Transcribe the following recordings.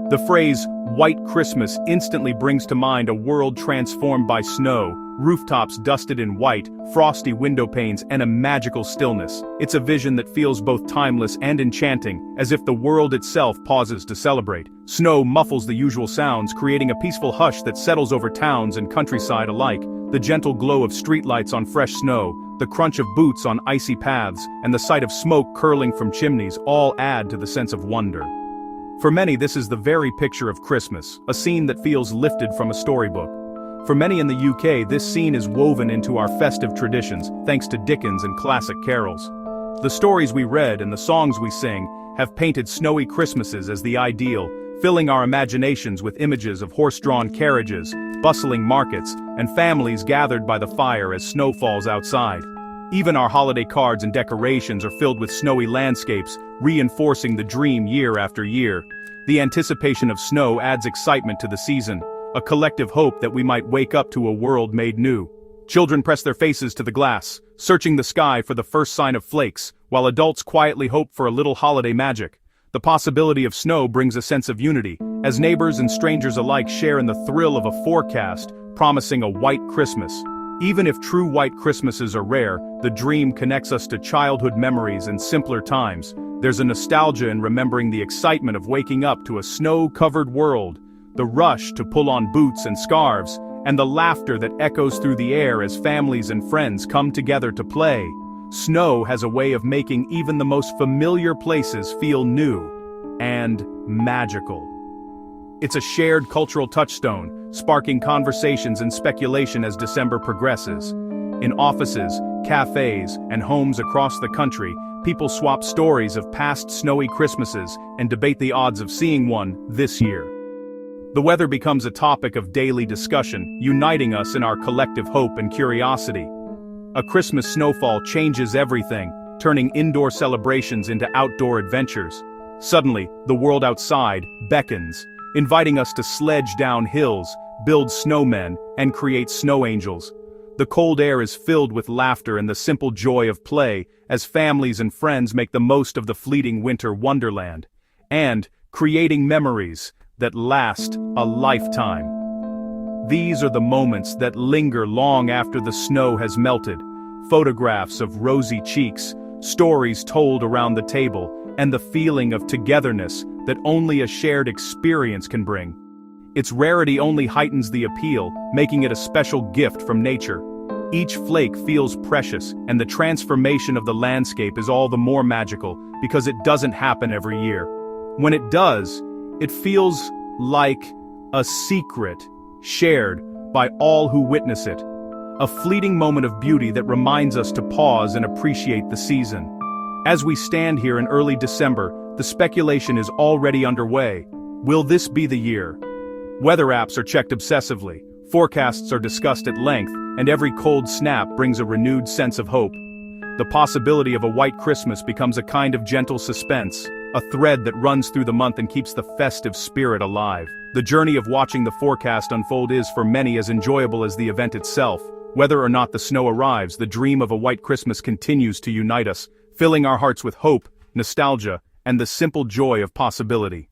The phrase, "White Christmas," instantly brings to mind a world transformed by snow, rooftops dusted in white, frosty window panes, and a magical stillness. It's a vision that feels both timeless and enchanting, as if the world itself pauses to celebrate. Snow muffles the usual sounds, creating a peaceful hush that settles over towns and countryside alike. The gentle glow of streetlights on fresh snow, the crunch of boots on icy paths, and the sight of smoke curling from chimneys all add to the sense of wonder. For many, this is the very picture of Christmas, a scene that feels lifted from a storybook. For many in the UK, this scene is woven into our festive traditions, thanks to Dickens and classic carols. The stories we read and the songs we sing have painted snowy Christmases as the ideal, filling our imaginations with images of horse-drawn carriages, bustling markets, and families gathered by the fire as snow falls outside. Even our holiday cards and decorations are filled with snowy landscapes, reinforcing the dream year after year. The anticipation of snow adds excitement to the season, a collective hope that we might wake up to a world made new. Children press their faces to the glass, searching the sky for the first sign of flakes, while adults quietly hope for a little holiday magic. The possibility of snow brings a sense of unity, as neighbors and strangers alike share in the thrill of a forecast, promising a white Christmas. Even if true white Christmases are rare, the dream connects us to childhood memories and simpler times. There's a nostalgia in remembering the excitement of waking up to a snow-covered world, the rush to pull on boots and scarves, and the laughter that echoes through the air as families and friends come together to play. Snow has a way of making even the most familiar places feel new and magical. It's a shared cultural touchstone, sparking conversations and speculation as December progresses. In offices, cafes, and homes across the country, people swap stories of past snowy Christmases and debate the odds of seeing one this year. The weather becomes a topic of daily discussion, uniting us in our collective hope and curiosity. A Christmas snowfall changes everything, turning indoor celebrations into outdoor adventures. Suddenly, the world outside beckons, inviting us to sledge down hills, build snowmen, and create snow angels. The cold air is filled with laughter and the simple joy of play, as families and friends make the most of the fleeting winter wonderland. And creating memories that last a lifetime. These are the moments that linger long after the snow has melted. Photographs of rosy cheeks, stories told around the table, and the feeling of togetherness that only a shared experience can bring. Its rarity only heightens the appeal, making it a special gift from nature. Each flake feels precious, and the transformation of the landscape is all the more magical, because it doesn't happen every year. When it does, it feels like a secret, shared by all who witness it. A fleeting moment of beauty that reminds us to pause and appreciate the season. As we stand here in early December, the speculation is already underway. Will this be the year? Weather apps are checked obsessively, forecasts are discussed at length, and every cold snap brings a renewed sense of hope. The possibility of a white Christmas becomes a kind of gentle suspense, a thread that runs through the month and keeps the festive spirit alive. The journey of watching the forecast unfold is for many as enjoyable as the event itself. Whether or not the snow arrives, the dream of a white Christmas continues to unite us, filling our hearts with hope, nostalgia, and the simple joy of possibility.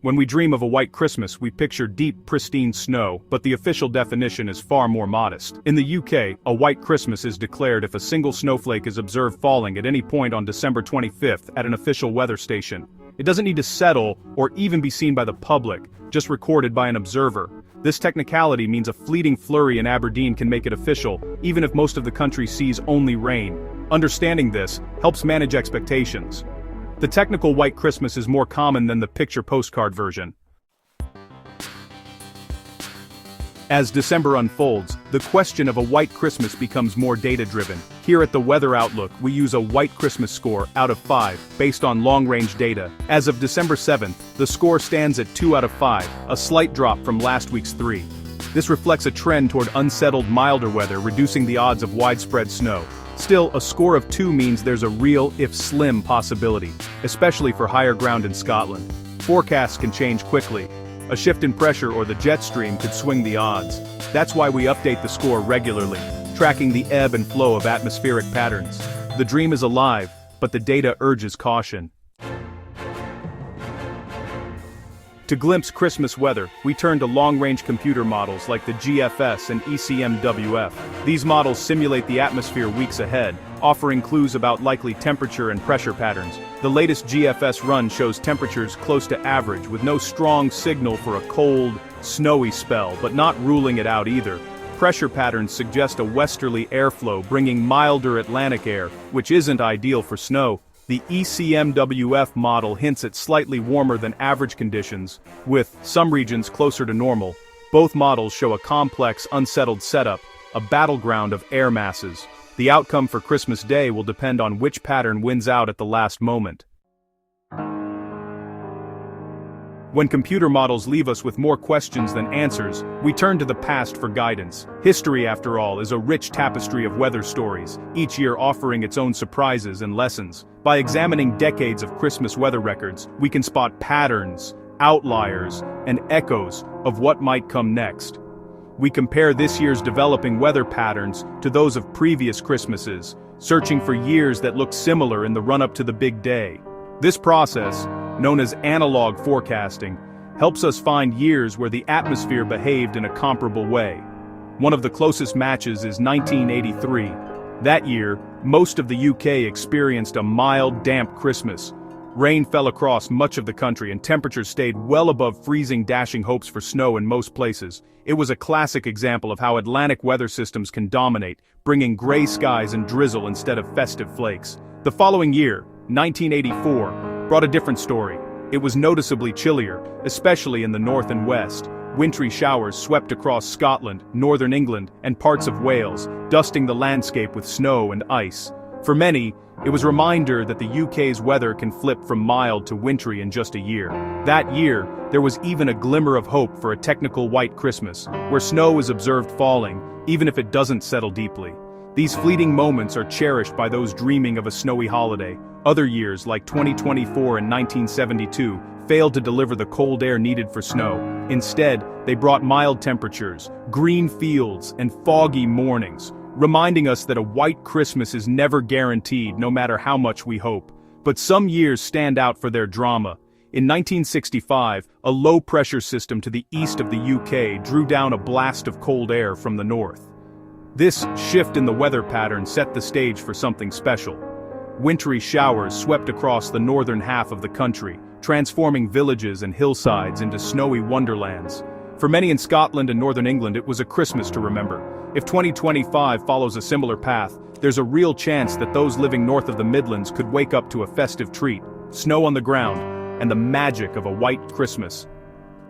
When we dream of a white Christmas, we picture deep, pristine snow, but the official definition is far more modest. In the UK, a white Christmas is declared if a single snowflake is observed falling at any point on December 25th at an official weather station. It doesn't need to settle or even be seen by the public, just recorded by an observer. This technicality means a fleeting flurry in Aberdeen can make it official, even if most of the country sees only rain. Understanding this helps manage expectations. The technical white Christmas is more common than the picture postcard version. As December unfolds, the question of a white Christmas becomes more data-driven. Here at the Weather Outlook, we use a white Christmas score out of 5, based on long-range data. As of December 7th, the score stands at 2 out of 5, a slight drop from last week's 3. This reflects a trend toward unsettled, milder weather, reducing the odds of widespread snow. Still, a score of 2 means there's a real, if slim, possibility, especially for higher ground in Scotland. Forecasts can change quickly. A shift in pressure or the jet stream could swing the odds. That's why we update the score regularly, tracking the ebb and flow of atmospheric patterns. The dream is alive, but the data urges caution. To glimpse Christmas weather, we turn to long-range computer models like the GFS and ECMWF. These models simulate the atmosphere weeks ahead, offering clues about likely temperature and pressure patterns. The latest GFS run shows temperatures close to average with no strong signal for a cold, snowy spell, but not ruling it out either. Pressure patterns suggest a westerly airflow bringing milder Atlantic air, which isn't ideal for snow. The ECMWF model hints at slightly warmer than average conditions, with some regions closer to normal. Both models show a complex, unsettled setup, a battleground of air masses. The outcome for Christmas Day will depend on which pattern wins out at the last moment. When computer models leave us with more questions than answers, we turn to the past for guidance. History, after all, is a rich tapestry of weather stories, each year offering its own surprises and lessons. By examining decades of Christmas weather records, we can spot patterns, outliers, and echoes of what might come next. We compare this year's developing weather patterns to those of previous Christmases, searching for years that look similar in the run-up to the big day. This process, known as analog forecasting, helps us find years where the atmosphere behaved in a comparable way. One of the closest matches is 1983. That year, most of the UK experienced a mild, damp Christmas. Rain fell across much of the country and temperatures stayed well above freezing, dashing hopes for snow in most places. It was a classic example of how Atlantic weather systems can dominate, bringing gray skies and drizzle instead of festive flakes. The following year, 1984, brought a different story. It was noticeably chillier, especially in the north and west. Wintry showers swept across Scotland, northern England, and parts of Wales, dusting the landscape with snow and ice. For many, it was a reminder that the UK's weather can flip from mild to wintry in just a year. That year, there was even a glimmer of hope for a technical white Christmas, where snow is observed falling, even if it doesn't settle deeply. These fleeting moments are cherished by those dreaming of a snowy holiday. Other years, like 2024 and 1972, failed to deliver the cold air needed for snow. Instead, they brought mild temperatures, green fields, and foggy mornings, reminding us that a white Christmas is never guaranteed no matter how much we hope. But some years stand out for their drama. In 1965, a low-pressure system to the east of the UK drew down a blast of cold air from the north. This shift in the weather pattern set the stage for something special. Wintry showers swept across the northern half of the country, transforming villages and hillsides into snowy wonderlands. For many in Scotland and northern England, it was a Christmas to remember. If 2025 follows a similar path, there's a real chance that those living north of the Midlands could wake up to a festive treat, snow on the ground, and the magic of a white Christmas.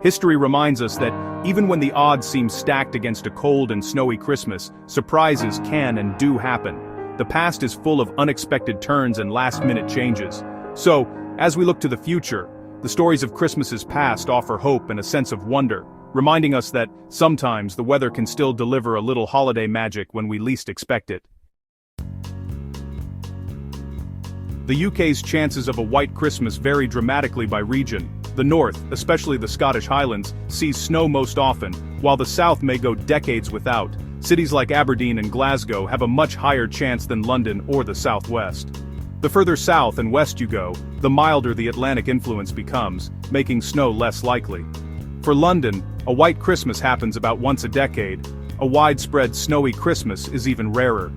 History reminds us that even when the odds seem stacked against a cold and snowy Christmas, surprises can and do happen. The past is full of unexpected turns and last-minute changes. So, as we look to the future, the stories of Christmases past offer hope and a sense of wonder, reminding us that sometimes the weather can still deliver a little holiday magic when we least expect it. The UK's chances of a white Christmas vary dramatically by region. The north, especially the Scottish Highlands, sees snow most often, while the south may go decades without. Cities like Aberdeen and Glasgow have a much higher chance than London or the southwest. The further south and west you go, the milder the Atlantic influence becomes, making snow less likely. For London, a white Christmas happens about once a decade. A widespread snowy Christmas is even rarer.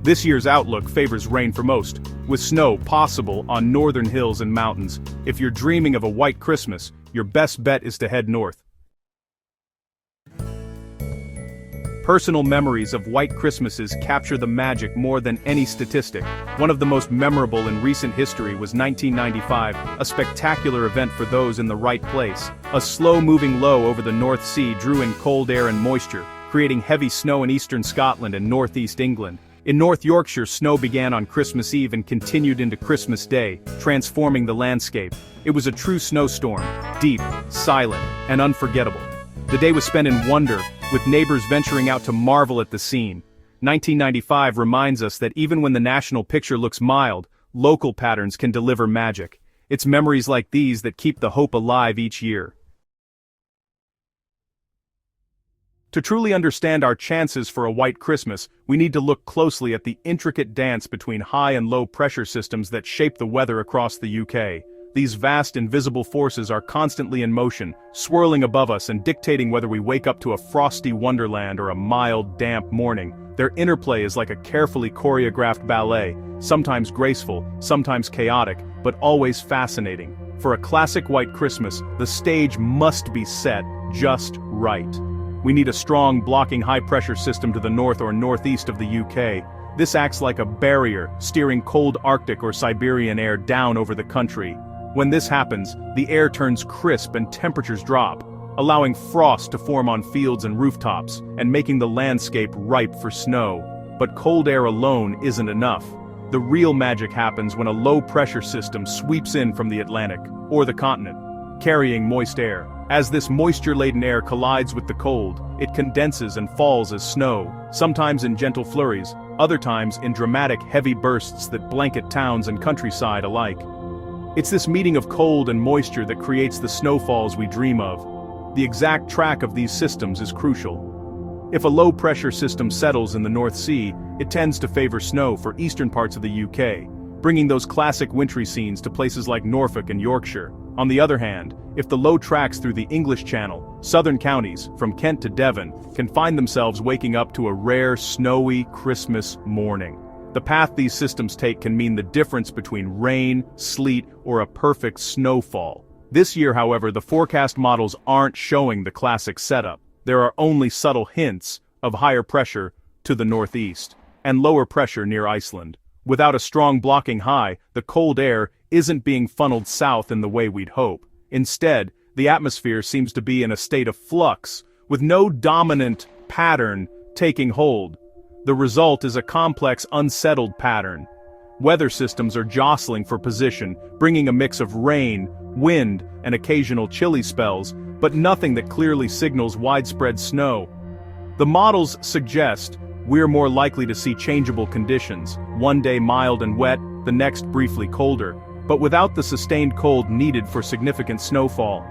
This year's outlook favors rain for most, with snow possible on northern hills and mountains. If you're dreaming of a white Christmas, your best bet is to head north. Personal memories of white Christmases capture the magic more than any statistic. One of the most memorable in recent history was 1995, a spectacular event for those in the right place. A slow-moving low over the North Sea drew in cold air and moisture, creating heavy snow in eastern Scotland and northeast England. In North Yorkshire, snow began on Christmas Eve and continued into Christmas Day, transforming the landscape. It was a true snowstorm, deep, silent, and unforgettable. The day was spent in wonder, with neighbors venturing out to marvel at the scene. 1995 reminds us that even when the national picture looks mild, local patterns can deliver magic. It's memories like these that keep the hope alive each year. To truly understand our chances for a white Christmas, we need to look closely at the intricate dance between high and low pressure systems that shape the weather across the UK. These vast invisible forces are constantly in motion, swirling above us and dictating whether we wake up to a frosty wonderland or a mild, damp morning. Their interplay is like a carefully choreographed ballet, sometimes graceful, sometimes chaotic, but always fascinating. For a classic white Christmas, the stage must be set just right. We need a strong, blocking high-pressure system to the north or northeast of the UK. This acts like a barrier, steering cold Arctic or Siberian air down over the country. When this happens, the air turns crisp and temperatures drop, allowing frost to form on fields and rooftops, and making the landscape ripe for snow. But cold air alone isn't enough. The real magic happens when a low-pressure system sweeps in from the Atlantic, or the continent, carrying moist air. As this moisture-laden air collides with the cold, it condenses and falls as snow, sometimes in gentle flurries, other times in dramatic heavy bursts that blanket towns and countryside alike. It's this meeting of cold and moisture that creates the snowfalls we dream of. The exact track of these systems is crucial. If a low-pressure system settles in the North Sea, it tends to favor snow for eastern parts of the UK, bringing those classic wintry scenes to places like Norfolk and Yorkshire. On the other hand, if the low tracks through the English Channel, southern counties, from Kent to Devon, can find themselves waking up to a rare, snowy Christmas morning. The path these systems take can mean the difference between rain, sleet, or a perfect snowfall. This year, however, the forecast models aren't showing the classic setup. There are only subtle hints of higher pressure to the northeast, and lower pressure near Iceland. Without a strong blocking high, the cold air isn't being funneled south in the way we'd hope. Instead, the atmosphere seems to be in a state of flux, with no dominant pattern taking hold. The result is a complex, unsettled pattern. Weather systems are jostling for position, bringing a mix of rain, wind, and occasional chilly spells, but nothing that clearly signals widespread snow. The models suggest we're more likely to see changeable conditions, one day mild and wet, the next briefly colder, but without the sustained cold needed for significant snowfall.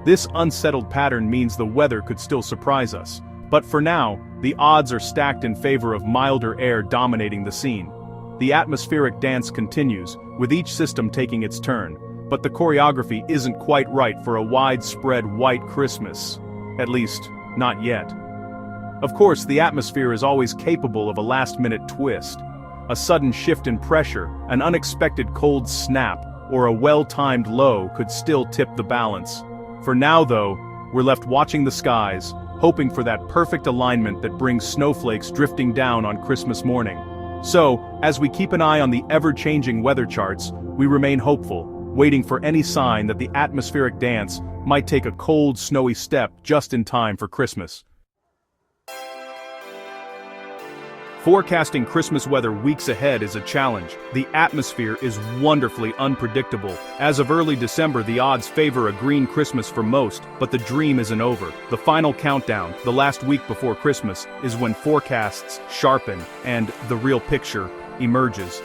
This unsettled pattern means the weather could still surprise us, but for now, the odds are stacked in favor of milder air dominating the scene. The atmospheric dance continues, with each system taking its turn, but the choreography isn't quite right for a widespread white Christmas. At least, not yet. Of course, the atmosphere is always capable of a last-minute twist. A sudden shift in pressure, an unexpected cold snap, or a well-timed low could still tip the balance. For now, though, we're left watching the skies, hoping for that perfect alignment that brings snowflakes drifting down on Christmas morning. So, as we keep an eye on the ever-changing weather charts, we remain hopeful, waiting for any sign that the atmospheric dance might take a cold, snowy step just in time for Christmas. Forecasting Christmas weather weeks ahead is a challenge. The atmosphere is wonderfully unpredictable. As of early December, the odds favor a green Christmas for most, but the dream isn't over. The final countdown, the last week before Christmas, is when forecasts sharpen and the real picture emerges.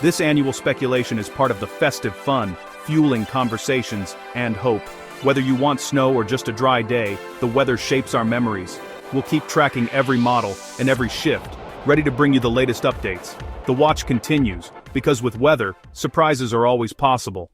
This annual speculation is part of the festive fun, fueling conversations and hope. Whether you want snow or just a dry day, the weather shapes our memories. We'll keep tracking every model and every shift, ready to bring you the latest updates. The watch continues, because with weather, surprises are always possible.